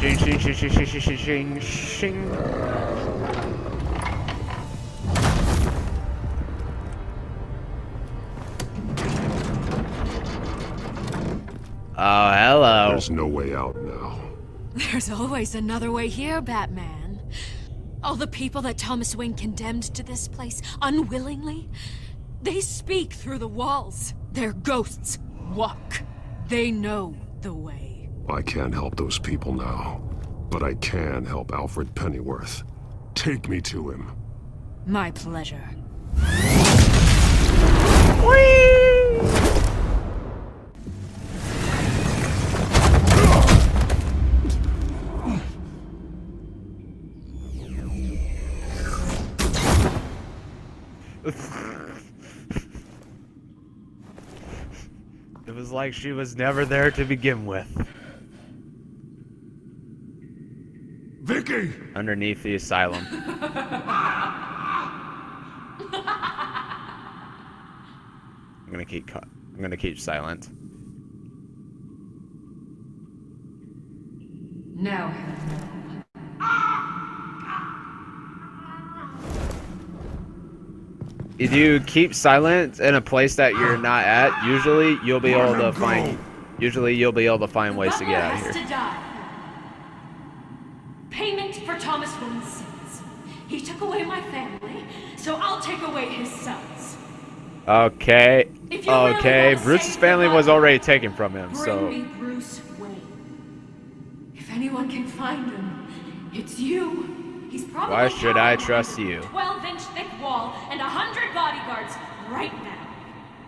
Shing, shing, shing, shing, shing, shing, shing, shing. Oh, hello. There's no way out now. There's always another way here, Batman. All the people that Thomas Wayne condemned to this place unwillingly, they speak through the walls. Their ghosts walk. They know the way. I can't help those people now, but I can help Alfred Pennyworth. Take me to him. My pleasure. Whee! It was like she was never there to begin with. Vicky! Underneath the asylum. I'm gonna keep silent. Now, If you keep silent in a place that you're not at, usually you'll be able to find. Usually you'll be able to find ways to get out of here. to die. Payment for Thomas Wayne's sins. He took away my family, so I'll take away his sons. Okay. If you really Okay. wanna Bruce's save family your was life, already taken from him, Bring so. me Bruce Wayne. If anyone can find him, it's you. He's probably Why should I hiding trust behind you? a 12-inch thick wall and 100 bodyguards right now.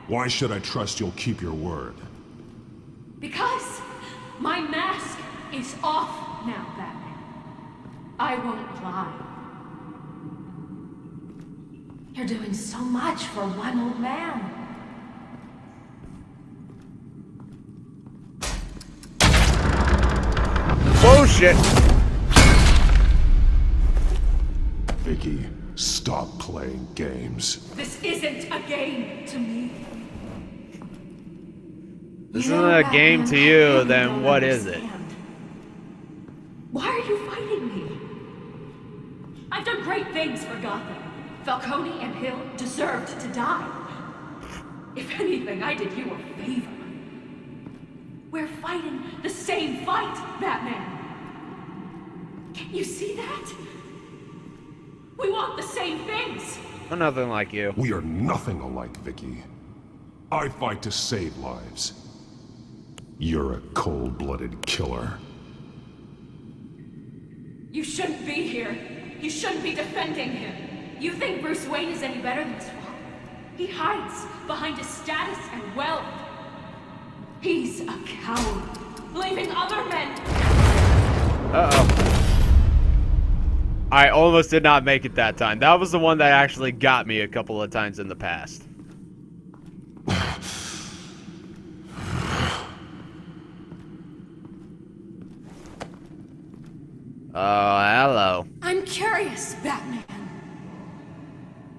Why should I trust you'll keep your word? Because my mask is off now, Batman. I won't lie. You're doing so much for one old man. Whoa, shit! Vicky, stop playing games. This isn't a game to me. This You isn't know, a game Batman, to I you, really then don't what is it? understand. Why are you fighting me? I've done great things for Gotham. Falcone and Hill deserved to die. If anything, I did you a favor. We're fighting the same fight, Batman. Can't you see that? We want the same things. I'm nothing like you. We are nothing alike, Vicky. I fight to save lives. You're a cold-blooded killer. You shouldn't be here. You shouldn't be defending him. You think Bruce Wayne is any better than his father? He hides behind his status and wealth. He's a coward, leaving other men. Uh-oh. I almost did not make it that time. That was the one that actually got me a couple of times in the past. Oh, hello. I'm curious, Batman.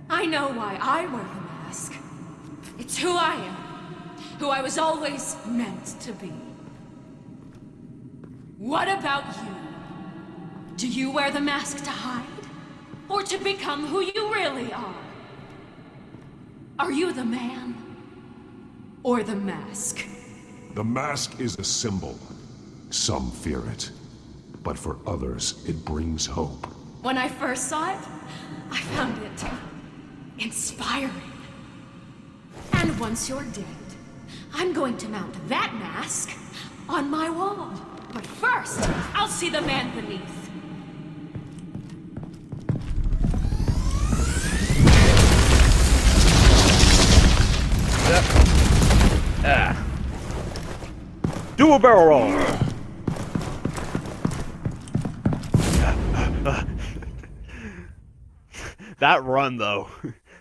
I know why I wear the mask. It's who I am. Who I was always meant to be. What about you? Do you wear the mask to hide? Or to become who you really are? Are you the man? Or the mask? The mask is a symbol. Some fear it. But for others, it brings hope. When I first saw it, I found it inspiring. And once you're dead, I'm going to mount that mask on my wall. But first, I'll see the man beneath. Do a barrel roll. That run though.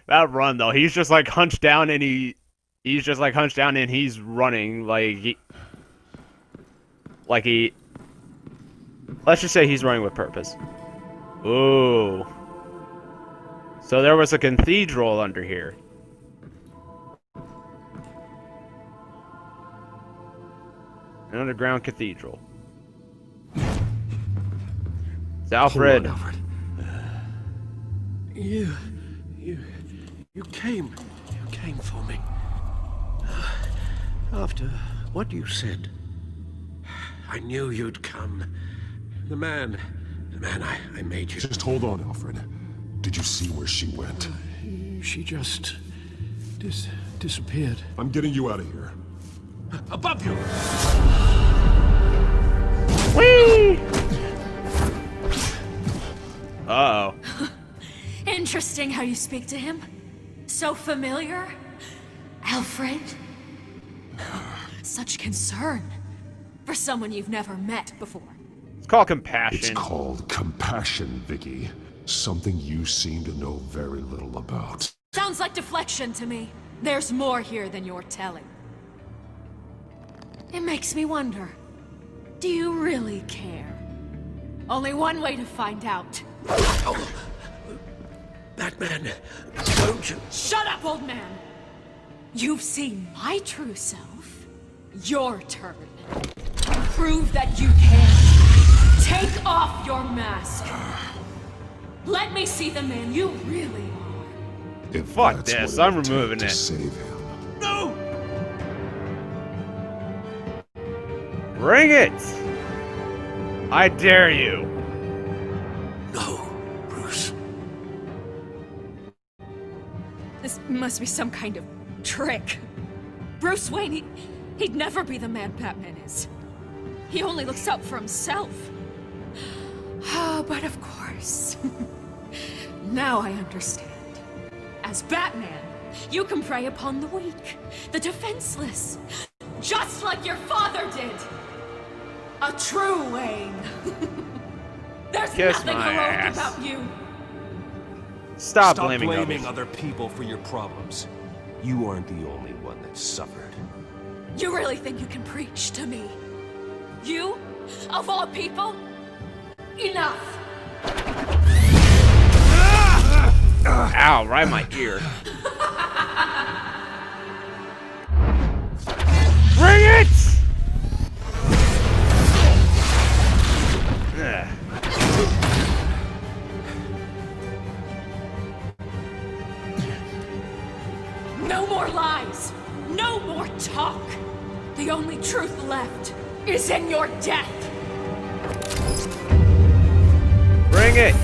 That run though. He's just like hunched down and he's just like hunched down and he's running like he let's just say he's running with purpose. Ooh. So there was a cathedral under here. An underground cathedral. It's Alfred. Hold on, Alfred. You came for me. After what you said, I knew you'd come. The man I made you. Just hold on, Alfred. Did you see where she went? She just disappeared. I'm getting you out of here. Above you! Whee! Uh-oh. Interesting how you speak to him. So familiar. Alfred. Such concern for someone you've never met before. It's called compassion. It's called compassion, Vicky. Something you seem to know very little about. Sounds like deflection to me. There's more here than you're telling. It makes me wonder, do you really care? Only one way to find out. Oh. Batman, don't you... Shut up, old man! You've seen my true self. Your turn. Prove that you can. Take off your mask. Let me see the man you really are. If Fuck that's this, what I'm it'll removing take it. to save him. No! Bring it! I dare you. No, Bruce. This must be some kind of trick. Bruce Wayne, he'd never be the man Batman is. He only looks out for himself. But of course. Now I understand. As Batman, you can prey upon the weak, the defenseless, just like your father did. A true Wayne. There's Kiss nothing my heroic ass. about you. Stop Stop blaming blaming others. other people for your problems. You aren't the only one that suffered. You really think you can preach to me? You? Of all people? Enough! Ow, right in my ear. Bring it! Ugh. No more lies! No more talk! The only truth left is in your death! Bring it!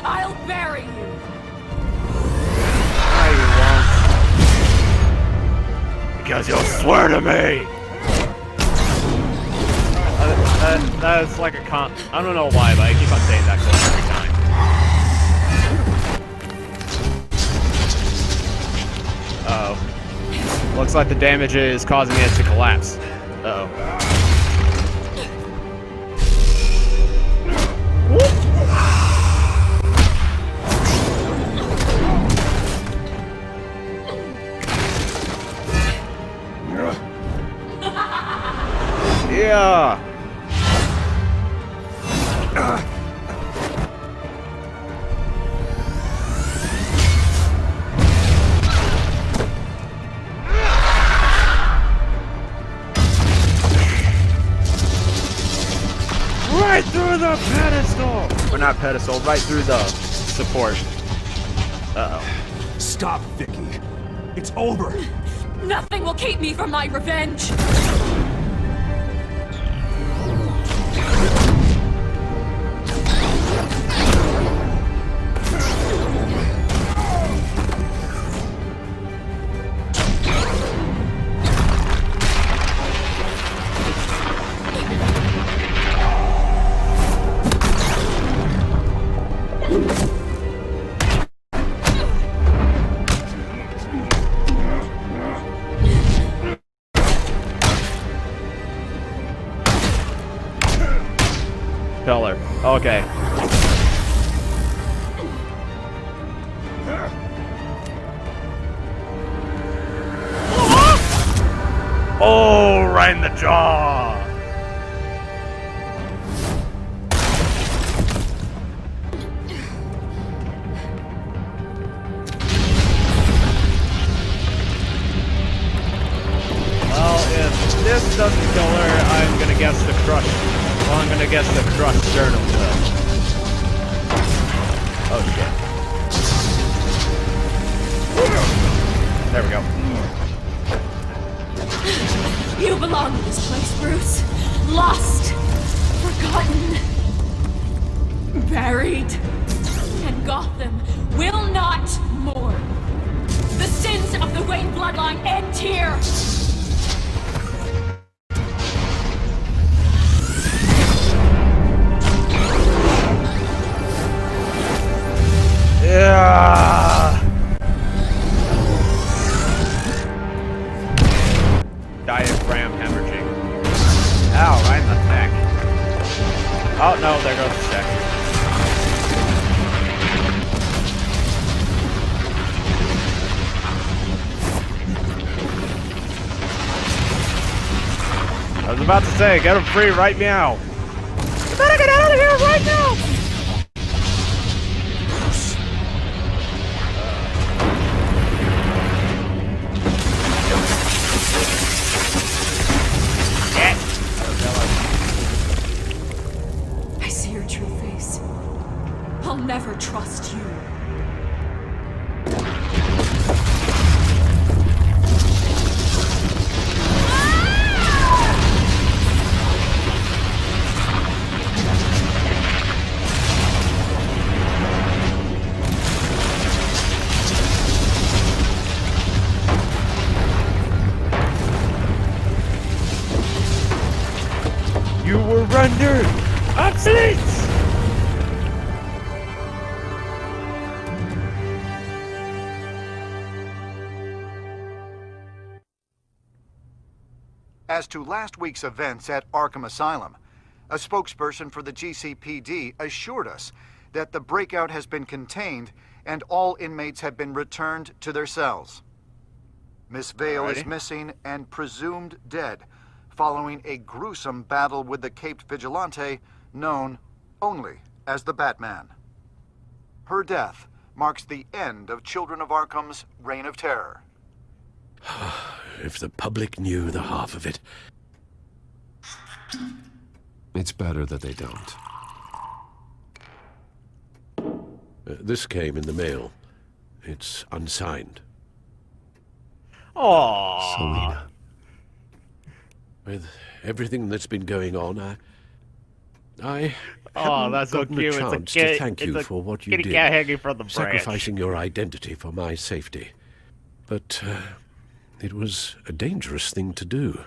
I'll bury you! No, you won't. Because you'll swear to me! That's like a I don't know why, but I keep on saying that quote every time. Uh-oh. Looks like the damage is causing it to collapse. Uh-oh. Yeah. Right through the pedestal! Or not pedestal, right through the support. Uh-oh. Stop, Vicky. It's over. Nothing will keep me from my revenge! Pillar. Okay. Oh! right in the jaw. Well, if this doesn't kill her, I'm gonna guess the crush. Well, I'm gonna guess the crushed sternum will. Oh shit. There we go. You belong in this place, Bruce. Lost, forgotten, buried. And Gotham will not mourn. The sins of the Wayne bloodline end here. Yeah. Diaphragm hemorrhaging. Ow, right in the neck. Oh no, there goes the neck. I was about to say, get him free right now. You better get out of here right now! I see your true face. I'll never trust you. You were rendered obsolete! As to last week's events at Arkham Asylum, a spokesperson for the GCPD assured us that the breakout has been contained and all inmates have been returned to their cells. Miss Vale is missing and presumed dead, following a gruesome battle with the caped vigilante known only as the Batman. Her death marks the end of Children of Arkham's reign of terror. If the public knew the half of it. It's better that they don't. This came in the mail. It's unsigned. Aww. Selina. With everything that's been going on, I Oh, haven't that's so gotten cute. a It's a chance kid. to thank you It's a for what you kitty did, cat hanging from the branch. sacrificing your identity for my safety. But it was a dangerous thing to do.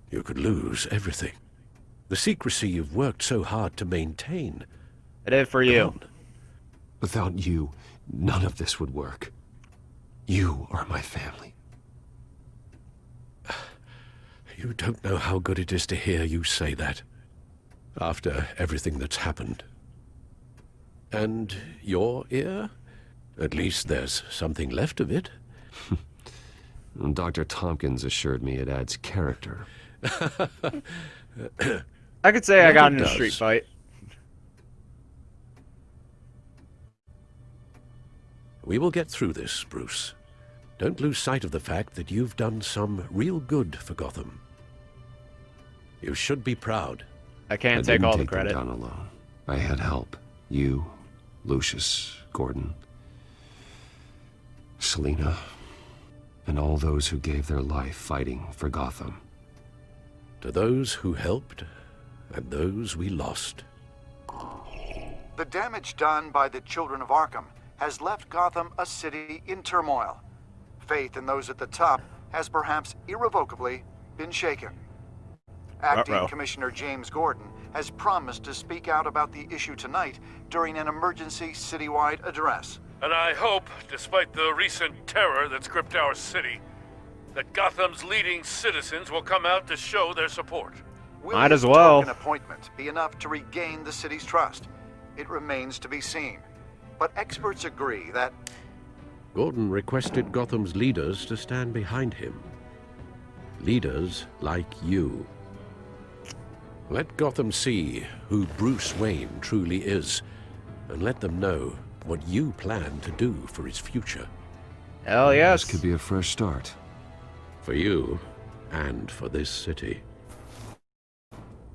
You could lose everything. The secrecy you've worked so hard to maintain. I did it for you. Gone. Without you, none of this would work. You are my family. You don't know how good it is to hear you say that. After everything that's happened. And your ear? At least there's something left of it. Dr. Tompkins assured me it adds character. I could say I What got it in a does. street fight. We will get through this, Bruce. Don't lose sight of the fact that you've done some real good for Gotham. You should be proud. I can't I take didn't all the take them credit. down alone. I had help. You, Lucius, Gordon, Selina, and all those who gave their life fighting for Gotham. To those who helped, and those we lost. The damage done by the Children of Arkham has left Gotham a city in turmoil. Faith in those at the top has perhaps irrevocably been shaken. Acting Uh-oh. Commissioner James Gordon has promised to speak out about the issue tonight during an emergency citywide address. And I hope, despite the recent terror that's gripped our city, that Gotham's leading citizens will come out to show their support. Will Might his as well. token appointment be enough to regain the city's trust? It remains to be seen. But experts agree that Gordon requested Gotham's leaders to stand behind him. leaders like you. Let Gotham see who Bruce Wayne truly is, and let them know what you plan to do for his future. Hell yes. This could be a fresh start. For you, and for this city.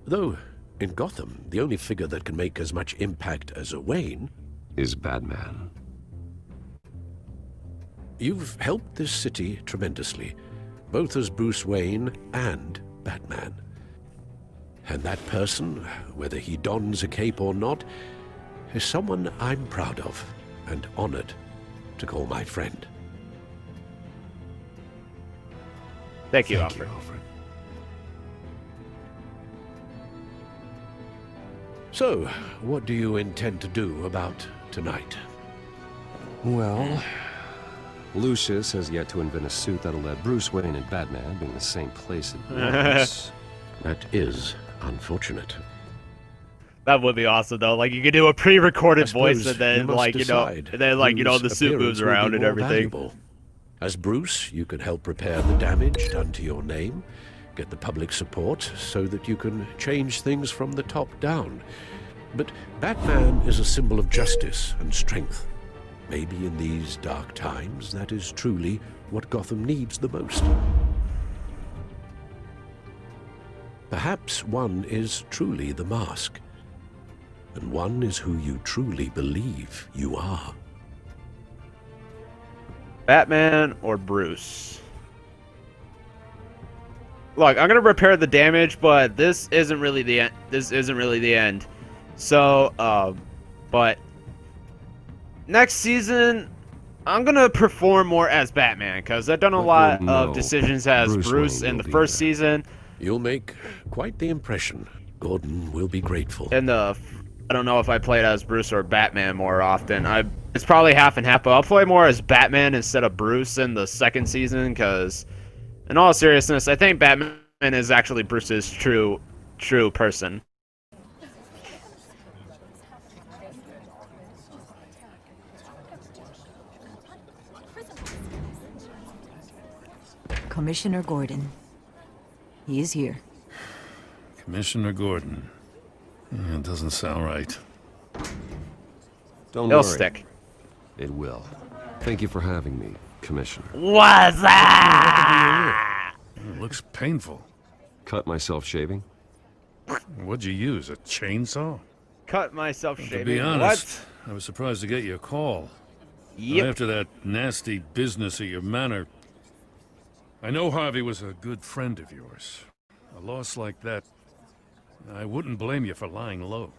Though, in Gotham, the only figure that can make as much impact as a Wayne Is Batman. You've helped this city tremendously, both as Bruce Wayne and Batman. And that person, whether he dons a cape or not, is someone I'm proud of and honored to call my friend. Thank you, Alfred. So, what do you intend to do about tonight? Well, Lucius has yet to invent a suit that'll let Bruce Wayne and Batman be in the same place at once. That is unfortunate. That would be awesome, though. Like, you could do a pre-recorded I voice, suppose and then, you must like, decide and then, like, the whose suit moves appearance will be around and more everything. valuable. As Bruce, you can help repair the damage done to your name, get the public support so that you can change things from the top down. But Batman is a symbol of justice and strength. Maybe in these dark times, that is truly what Gotham needs the most. Perhaps one is truly the mask, and one is who you truly believe you are. Batman or Bruce? Look, I'm gonna repair the damage, but this isn't really the end. This isn't really the end. So, but next season, I'm gonna perform more as Batman because I've done a lot of decisions as Bruce in the first season. You'll make quite the impression. Gordon will be grateful. And I don't know if I played as Bruce or Batman more often. It's probably half and half, but I'll play more as Batman instead of Bruce in the second season because, in all seriousness, I think Batman is actually Bruce's true person. Commissioner Gordon. He is here. Commissioner Gordon. It doesn't sound right. Don't It'll worry. stick. It will. Thank you for having me, Commissioner. What's that? It looks painful. Cut myself shaving? What'd you use, a chainsaw? Cut myself shaving. To be honest, I was surprised to get your call. Yep. After that nasty business at your manor, I know Harvey was a good friend of yours. A loss like that, I wouldn't blame you for lying low.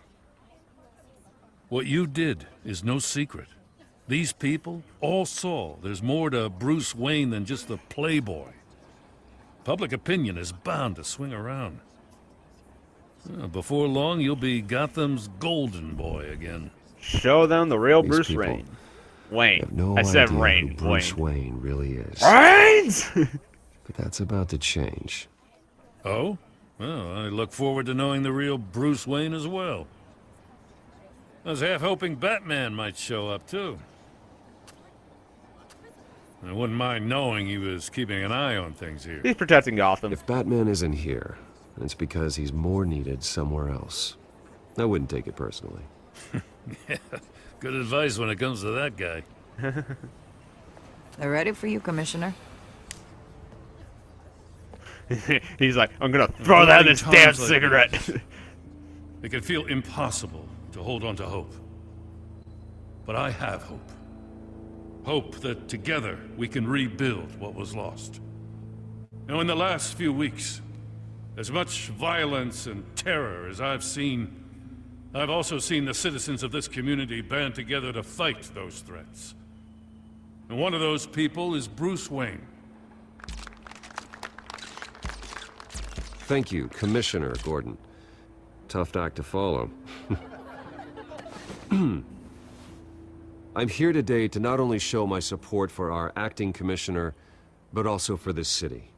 What you did is no secret. These people all saw there's more to Bruce Wayne than just the playboy. Public opinion is bound to swing around. Before long, you'll be Gotham's golden boy again. Show them the real These Bruce people Wayne. Wayne. have no I said idea Rain. who Bruce Wayne. Wayne really is. Reigns! But that's about to change. Oh? Well, I look forward to knowing the real Bruce Wayne as well. I was half hoping Batman might show up, too. I wouldn't mind knowing he was keeping an eye on things here. He's protecting Gotham. If Batman isn't here, it's because he's more needed somewhere else. I wouldn't take it personally. Yeah, good advice when it comes to that guy. They're ready for you, Commissioner. He's like, I'm gonna throw that in this Times damn like cigarette. this, it can feel impossible to hold on to hope. But I have hope. Hope that together we can rebuild what was lost. Now, in the last few weeks, as much violence and terror as I've seen, I've also seen the citizens of this community band together to fight those threats. And one of those people is Bruce Wayne. Thank you, Commissioner Gordon. Tough act to follow. I'm here today to not only show my support for our acting commissioner, but also for this city.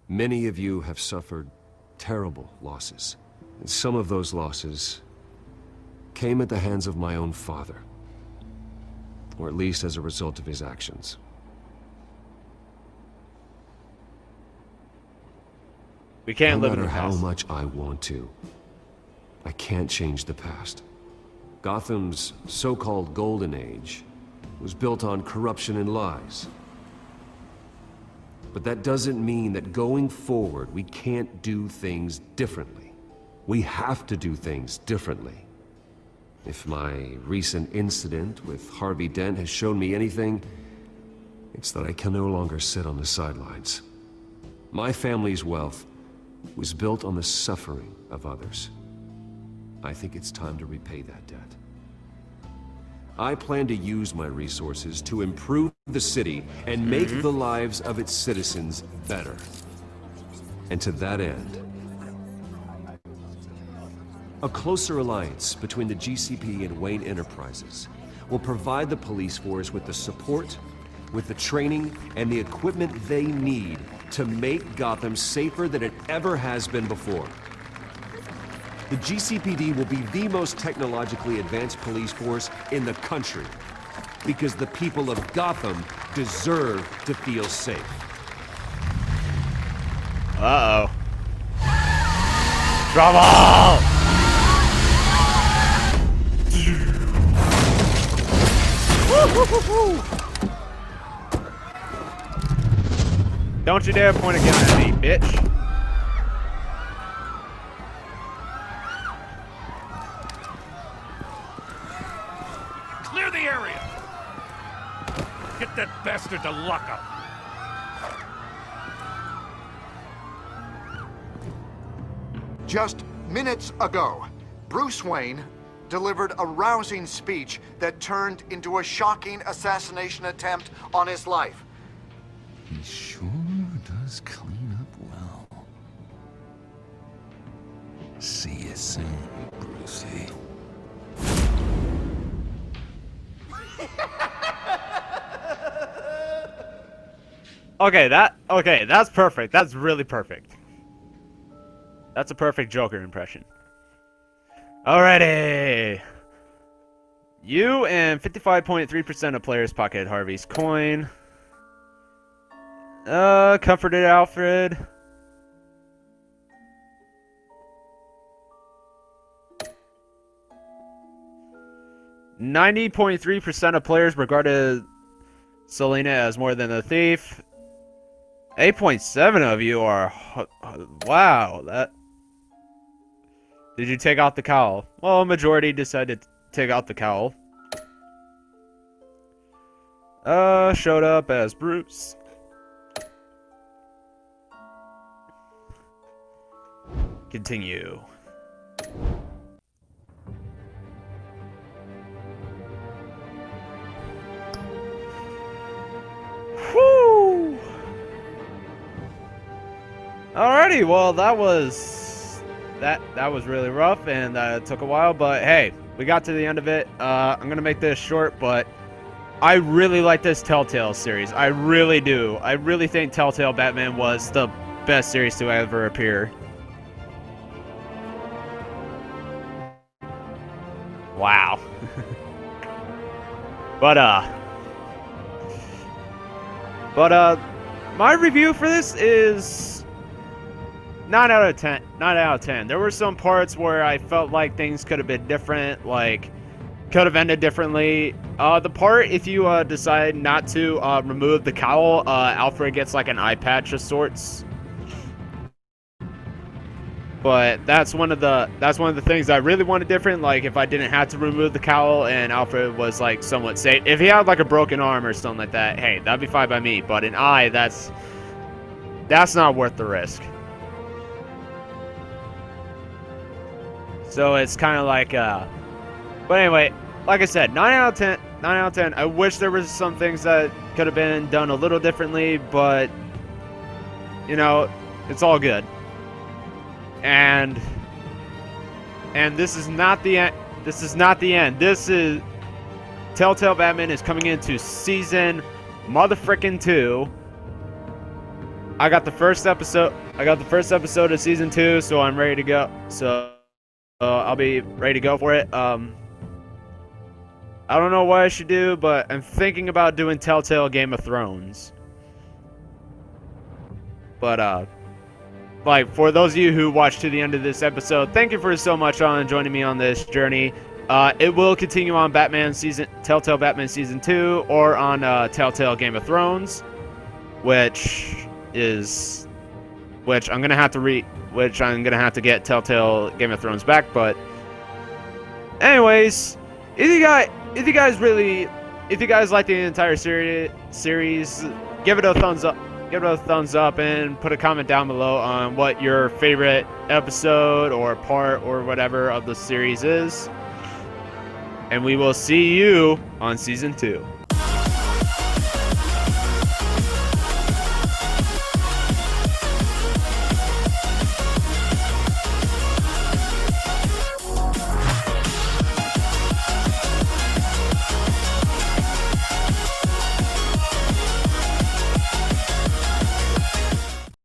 Many of you have suffered terrible losses, and some of those losses came at the hands of my own father, or at least as a result of his actions. We can't No live in matter the how past. much I want to, I can't change the past. Gotham's so-called Golden Age was built on corruption and lies. But that doesn't mean that going forward we can't do things differently. We have to do things differently. If my recent incident with Harvey Dent has shown me anything, it's that I can no longer sit on the sidelines. My family's wealth was built on the suffering of others. I think it's time to repay that debt. I plan to use my resources to improve the city and make the lives of its citizens better. And to that end, a closer alliance between the GCP and Wayne Enterprises will provide the police force with the support, with the training, and the equipment they need to make Gotham safer than it ever has been before. The GCPD will be the most technologically advanced police force in the country, because the people of Gotham deserve to feel safe. Uh-oh. Trouble! Don't you dare point a gun at me, bitch. Clear the area! Get that bastard to lock up! Just minutes ago, Bruce Wayne delivered a rousing speech that turned into a shocking assassination attempt on his life. He sure does clean up well. See you soon, Brucey. Okay, that's perfect. That's really perfect. That's a perfect Joker impression. Alrighty. You and 55.3% of players pocketed Harvey's coin. Comforted Alfred. .3% of players regarded Selena as more than a thief. 8.7 of you are... Wow, that... Did you take out the cowl? Well, a majority decided to take out the cowl. Showed up as Bruce. Continue. Whew! Alrighty, well, that was really rough, and it took a while, but hey, we got to the end of it. I'm gonna make this short, but I really like this Telltale series. I really do. I really think Telltale Batman was the best series to ever appear. Wow. But my review for this is 9 out of 10. 9 out of 10. There were some parts where I felt like things could have been different, like could have ended differently. The part if you decide not to remove the cowl, Alfred gets like an eye patch of sorts. But that's one of the things I really wanted different. Like if I didn't have to remove the cowl and Alfred was like somewhat safe. If he had like a broken arm or something like that, hey, that'd be fine by me. But an eye, that's not worth the risk. So it's kind of like but anyway, like I said, 9 out of 10. 9 out of 10. I wish there was some things that could have been done a little differently, but you know, it's all good. And this is not the end. This is not the end. This is Telltale Batman is coming into season motherfucking 2. I got the first episode. I got the first episode of season 2, so I'm ready to go. So I'll be ready to go for it. I don't know what I should do, but I'm thinking about doing Telltale Game of Thrones. But for those of you who watched to the end of this episode, thank you for so much on joining me on this journey. It will continue on Telltale Batman Season 2, or on Telltale Game of Thrones, which I'm gonna have to get Telltale Game of Thrones back. But anyways, if you guys like the entire series, give it a thumbs up. Give it a thumbs up and put a comment down below on what your favorite episode or part or whatever of the series is. And we will see you on Season 2.